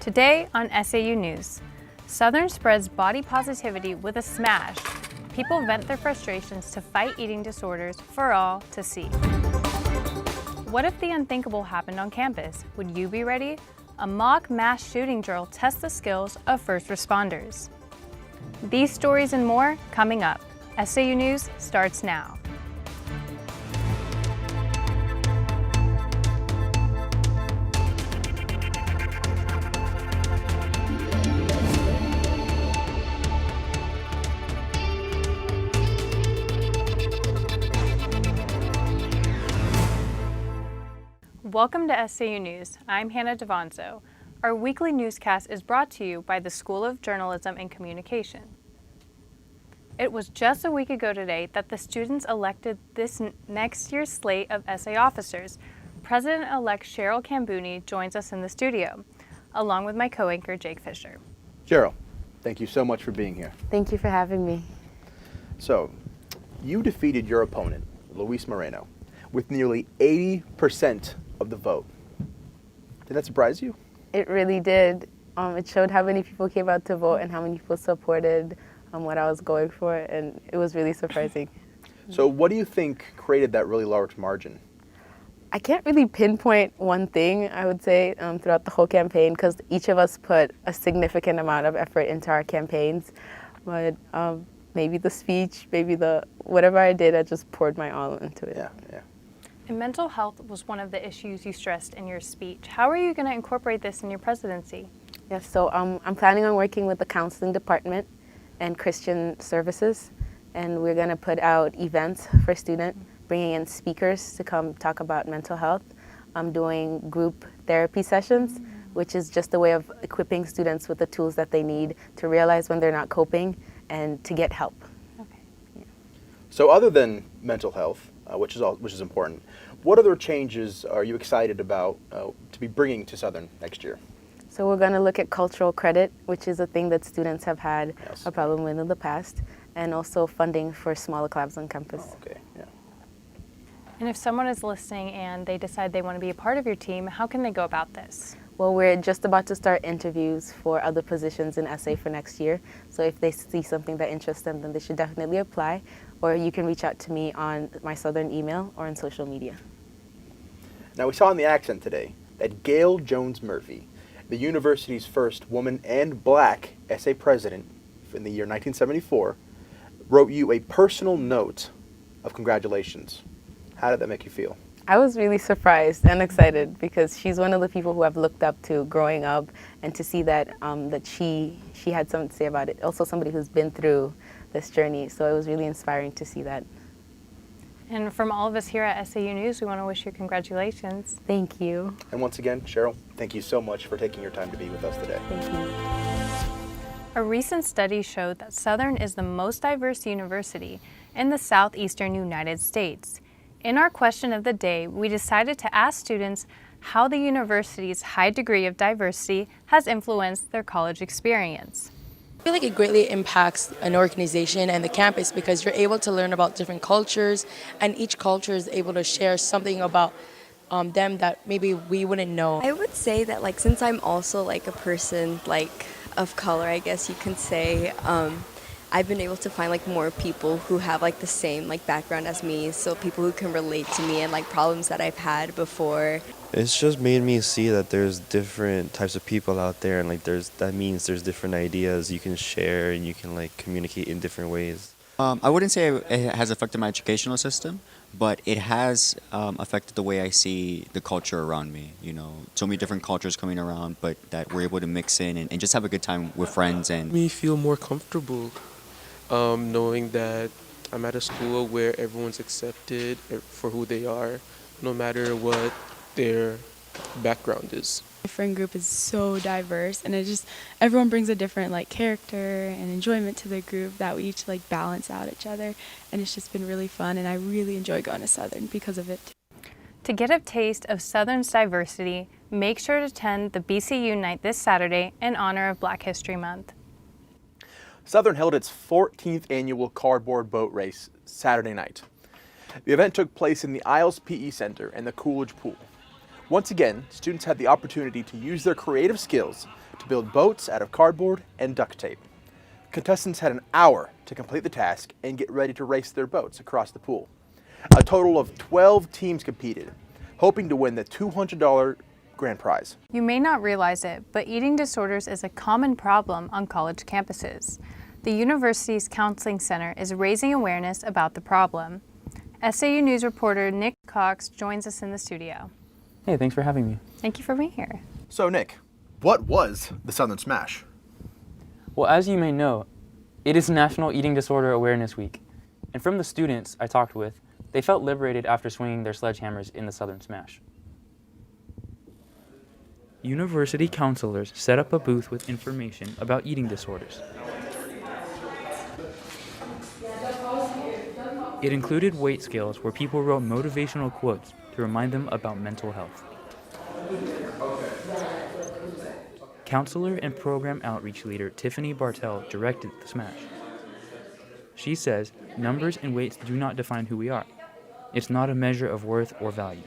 Today on SAU News, Southern spreads body positivity with a smash. People vent their frustrations to fight eating disorders for all to see. What if the unthinkable happened on campus? Would you be ready? A mock mass shooting drill tests the skills of first responders. These stories and more coming up. SAU News starts now. Welcome to SAU News. I'm Hannah Devonzo. Our weekly newscast is brought to you by the School of Journalism and Communication. It was just a week ago today that the students elected this next year's slate of SA officers. President-elect Cheryl Cambuni joins us in the studio, along with my co-anchor Jake Fisher. Cheryl, thank you so much for being here. Thank you for having me. So, you defeated your opponent, Luis Moreno, with nearly 80% of the vote. Did that surprise you? It really did. It showed how many people came out to vote and how many people supported what I was going for, and it was really surprising. So what do you think created that really large margin? I can't really pinpoint one thing, I would say, throughout the whole campaign, because each of us put a significant amount of effort into our campaigns. But maybe the speech, maybe whatever I did, I just poured my all into it. Yeah. And mental health was one of the issues you stressed in your speech. How are you going to incorporate this in your presidency? Yes, so I'm planning on working with the counseling department and Christian services, and we're going to put out events for students, bringing in speakers to come talk about mental health. I'm doing group therapy sessions, which is just a way of equipping students with the tools that they need to realize when they're not coping and to get help. Okay. Yeah. So other than mental health, which is important, what other changes are you excited about to be bringing to Southern next year? So we're going to look at cultural credit, which is a thing that students have had Yes. a problem with in the past, and also funding for smaller clubs on campus. Oh, okay, yeah. And if someone is listening and they decide they want to be a part of your team, how can they go about this? Well, we're just about to start interviews for other positions in SA for next year. So if they see something that interests them, then they should definitely apply. Or you can reach out to me on my Southern email or on social media. Now we saw in the accent today that Gail Jones Murphy, the university's first woman and black SA president in the year 1974, wrote you a personal note of congratulations. How did that make you feel? I was really surprised and excited because she's one of the people who I've looked up to growing up, and to see that that she had something to say about it. Also somebody who's been through this journey, so it was really inspiring to see that. And from all of us here at SAU News, we want to wish you congratulations. Thank you. And once again, Cheryl, thank you so much for taking your time to be with us today. Thank you. A recent study showed that Southern is the most diverse university in the southeastern United States. In our question of the day, we decided to ask students how the university's high degree of diversity has influenced their college experience. I feel like it greatly impacts an organization and the campus because you're able to learn about different cultures, and each culture is able to share something about them that maybe we wouldn't know. I would say that since I'm also a person of color, I guess you can say, I've been able to find more people who have the same background as me, so people who can relate to me and problems that I've had before. It's just made me see that there's different types of people out there, and that means there's different ideas you can share and you can communicate in different ways. I wouldn't say it has affected my educational system, but it has affected the way I see the culture around me. So many different cultures coming around, but that we're able to mix in and just have a good time with friends. And me feel more comfortable knowing that I'm at a school where everyone's accepted for who they are, no matter what their background is. My friend group is so diverse, and everyone brings a different character and enjoyment to the group that we each balance out each other, and it's just been really fun, and I really enjoy going to Southern because of it. To get a taste of Southern's diversity, make sure to attend the BCU night this Saturday in honor of Black History Month. Southern held its 14th annual cardboard boat race Saturday night. The event took place in the Isles PE Center and the Coolidge Pool. Once again, students had the opportunity to use their creative skills to build boats out of cardboard and duct tape. Contestants had an hour to complete the task and get ready to race their boats across the pool. A total of 12 teams competed, hoping to win the $200 grand prize. You may not realize it, but eating disorders is a common problem on college campuses. The university's counseling center is raising awareness about the problem. SAU News reporter Nick Cox joins us in the studio. Hey, thanks for having me. Thank you for being here. So Nick, what was the Southern Smash? Well, as you may know, it is National Eating Disorder Awareness Week. And from the students I talked with, they felt liberated after swinging their sledgehammers in the Southern Smash. University counselors set up a booth with information about eating disorders. It included weight scales where people wrote motivational quotes to remind them about mental health. Counselor and program outreach leader Tiffany Bartell directed the smash. She says numbers and weights do not define who we are. It's not a measure of worth or value.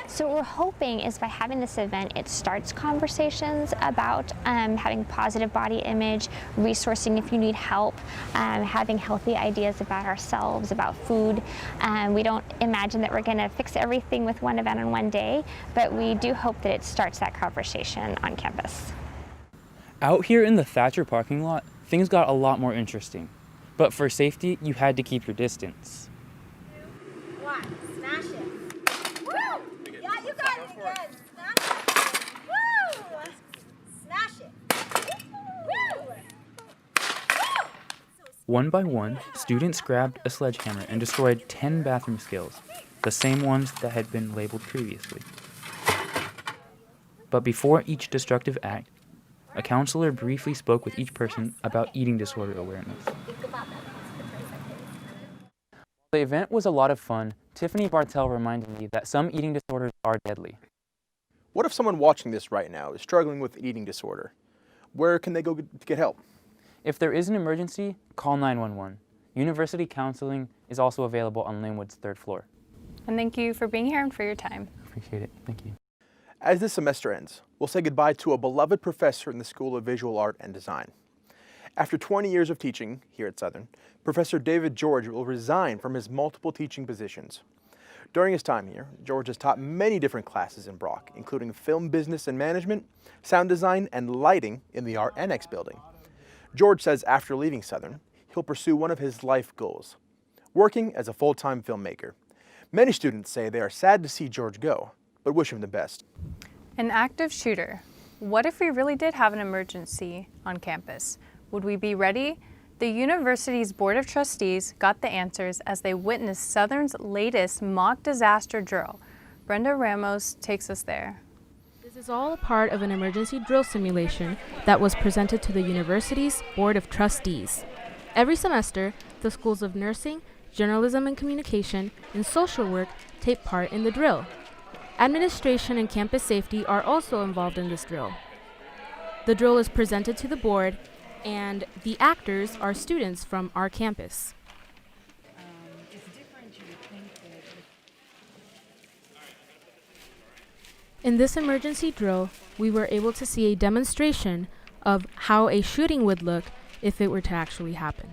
So what we're hoping is by having this event, it starts conversations about having positive body image, resourcing if you need help, having healthy ideas about ourselves, about food. We don't imagine that we're going to fix everything with one event on one day, but we do hope that it starts that conversation on campus. Out here in the Thatcher parking lot, things got a lot more interesting. But for safety, you had to keep your distance. One, smash it. Woo! Yeah, you got it again. Smash it. Woo! Smash it. Woo! Woo! One by one, students grabbed a sledgehammer and destroyed 10 bathroom skills, the same ones that had been labeled previously. But before each destructive act, a counselor briefly spoke with each person about eating disorder awareness. The event was a lot of fun. Tiffany Bartell reminded me that some eating disorders are deadly. What if someone watching this right now is struggling with an eating disorder? Where can they go to get help? If there is an emergency, call 911. University counseling is also available on Linwood's 3rd floor. And thank you for being here and for your time. Appreciate it. Thank you. As this semester ends, we'll say goodbye to a beloved professor in the School of Visual Art and Design. After 20 years of teaching here at Southern, Professor David George will resign from his multiple teaching positions. During his time here, George has taught many different classes in Brock, including film business and management, sound design, and lighting in the Art Annex building. George says after leaving Southern, he'll pursue one of his life goals, working as a full-time filmmaker. Many students say they are sad to see George go, but wish him the best. An active shooter. What if we really did have an emergency on campus? Would we be ready? The university's Board of Trustees got the answers as they witnessed Southern's latest mock disaster drill. Brenda Ramos takes us there. This is all a part of an emergency drill simulation that was presented to the university's Board of Trustees. Every semester, the schools of nursing, journalism and communication, and social work take part in the drill. Administration and campus safety are also involved in this drill. The drill is presented to the board, and the actors are students from our campus. In this emergency drill, we were able to see a demonstration of how a shooting would look if it were to actually happen.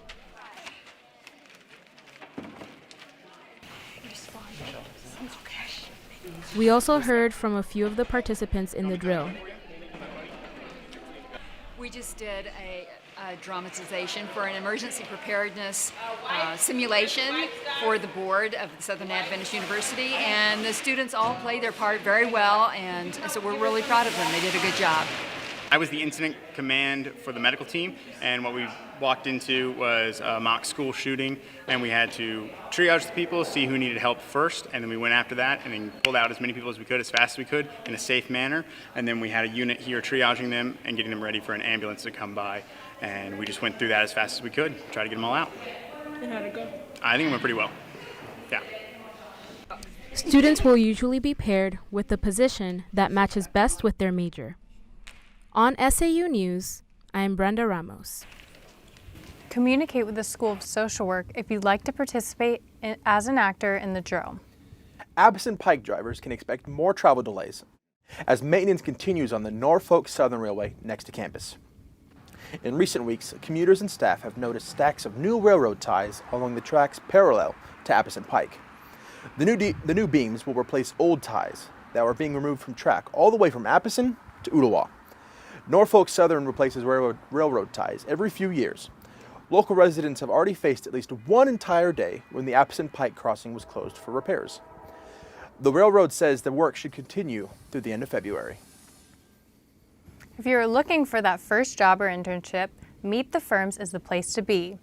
We also heard from a few of the participants in the drill. We just did a dramatization for an emergency preparedness simulation for the board of Southern Adventist University, and the students all played their part very well, and so we're really proud of them. They did a good job. I was the incident command for the medical team, and what we walked into was a mock school shooting, and we had to triage the people, see who needed help first, and then we went after that and then pulled out as many people as we could, as fast as we could, in a safe manner, and then we had a unit here triaging them and getting them ready for an ambulance to come by, and we just went through that as fast as we could, try to get them all out. And how'd it go? I think it went pretty well. Yeah. Students will usually be paired with the position that matches best with their major. On SAU News, I am Brenda Ramos. Communicate with the School of Social Work if you'd like to participate as an actor in the drill. Appleton Pike drivers can expect more travel delays as maintenance continues on the Norfolk Southern Railway next to campus. In recent weeks, commuters and staff have noticed stacks of new railroad ties along the tracks parallel to Appleton Pike. The new beams will replace old ties that were being removed from track all the way from Appleton to Ooltewah. Norfolk Southern replaces railroad ties every few years. Local residents have already faced at least one entire day when the Appleton Pike crossing was closed for repairs. The railroad says the work should continue through the end of February. If you're looking for that first job or internship, Meet the Firms is the place to be.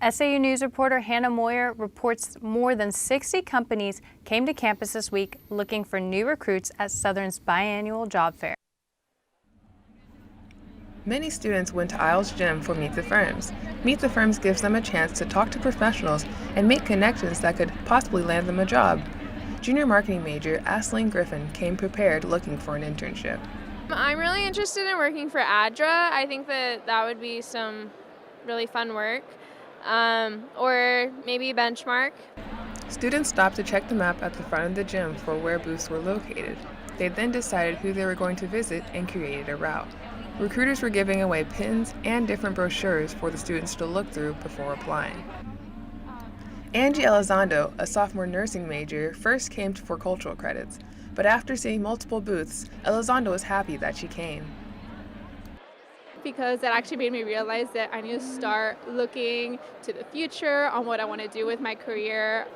SAU News reporter Hannah Moyer reports more than 60 companies came to campus this week looking for new recruits at Southern's biannual job fair. Many students went to Isles Gym for Meet the Firms. Meet the Firms gives them a chance to talk to professionals and make connections that could possibly land them a job. Junior marketing major Aisling Griffin came prepared looking for an internship. I'm really interested in working for ADRA. I think that would be some really fun work. Or maybe Benchmark. Students stopped to check the map at the front of the gym for where booths were located. They then decided who they were going to visit and created a route. Recruiters were giving away pins and different brochures for the students to look through before applying. Angie Elizondo, a sophomore nursing major, first came for cultural credits, but after seeing multiple booths, Elizondo was happy that she came. Because that actually made me realize that I need to start looking to the future on what I want to do with my career.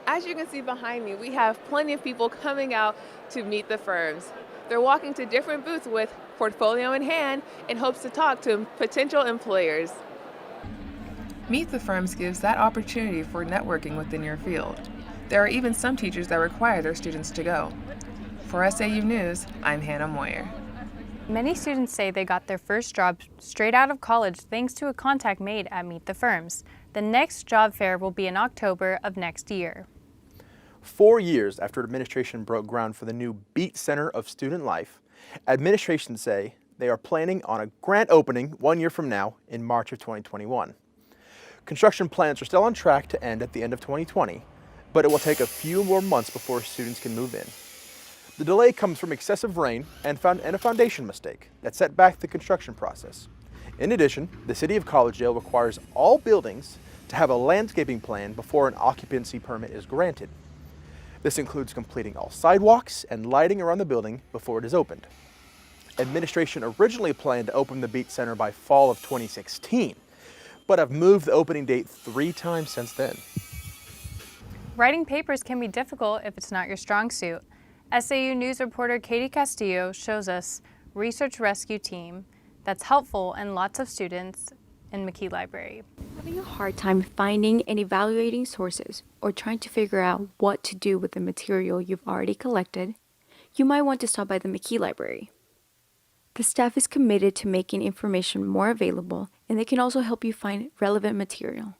As you can see behind me, we have plenty of people coming out to Meet the Firms. They're walking to different booths with portfolio in hand in hopes to talk to potential employers. Meet the Firms gives that opportunity for networking within your field. There are even some teachers that require their students to go. For SAU News, I'm Hannah Moyer. Many students say they got their first job straight out of college thanks to a contact made at Meet the Firms. The next job fair will be in October of next year. 4 years after administration broke ground for the new Beat Center of Student Life, administration say they are planning on a grand opening 1 year from now in March of 2021. Construction plans are still on track to end at the end of 2020, but it will take a few more months before students can move in. The delay comes from excessive rain and a foundation mistake that set back the construction process. In addition, the City of Collegedale requires all buildings to have a landscaping plan before an occupancy permit is granted. This includes completing all sidewalks and lighting around the building before it is opened. Administration originally planned to open the Beat Center by fall of 2016, but have moved the opening date 3 times since then. Writing papers can be difficult if it's not your strong suit. SAU News reporter Katie Castillo shows us research rescue team that's helpful in lots of students in McKee Library. Having a hard time finding and evaluating sources or trying to figure out what to do with the material you've already collected, you might want to stop by the McKee Library. The staff is committed to making information more available, and they can also help you find relevant material.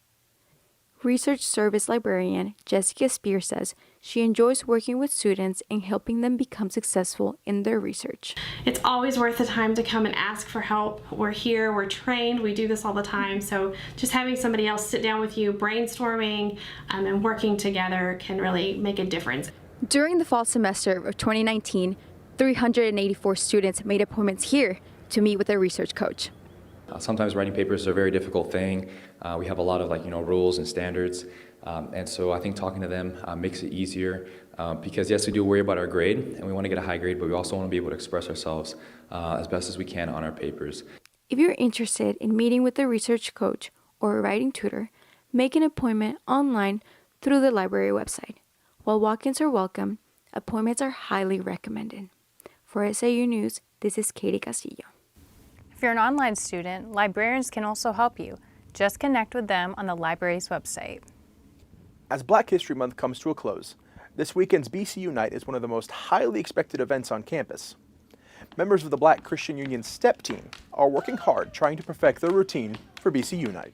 Research Service Librarian Jessica Spear says she enjoys working with students and helping them become successful in their research. It's always worth the time to come and ask for help. We're here, we're trained, we do this all the time, so just having somebody else sit down with you, brainstorming and working together can really make a difference. During the fall semester of 2019, 384 students made appointments here to meet with a research coach. Sometimes writing papers is a very difficult thing. We have a lot of rules and standards, and so I think talking to them makes it easier because yes, we do worry about our grade and we want to get a high grade, but we also want to be able to express ourselves as best as we can on our papers. If you're interested in meeting with a research coach or a writing tutor, make an appointment online through the library website. While walk-ins are welcome, appointments are highly recommended. For SAU News, this is Katie Castillo. If you're an online student, librarians can also help you. Just connect with them on the library's website. As Black History Month comes to a close, this weekend's BC Unite is one of the most highly expected events on campus. Members of the Black Christian Union STEP team are working hard trying to perfect their routine for BC Unite.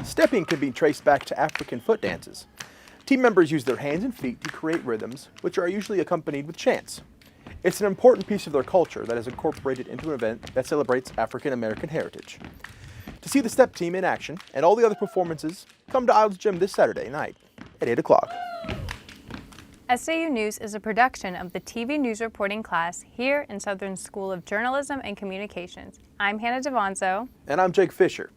Stepping can be traced back to African foot dances. Team members use their hands and feet to create rhythms, which are usually accompanied with chants. It's an important piece of their culture that is incorporated into an event that celebrates African American heritage. To see the STEP team in action and all the other performances, come to Isles Gym this Saturday night at 8 o'clock. SAU News is a production of the TV news reporting class here in Southern School of Journalism and Communications. I'm Hannah Devonzo. And I'm Jake Fisher.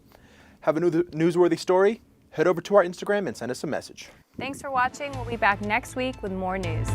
Have a newsworthy story? Head over to our Instagram and send us a message. Thanks for watching. We'll be back next week with more news.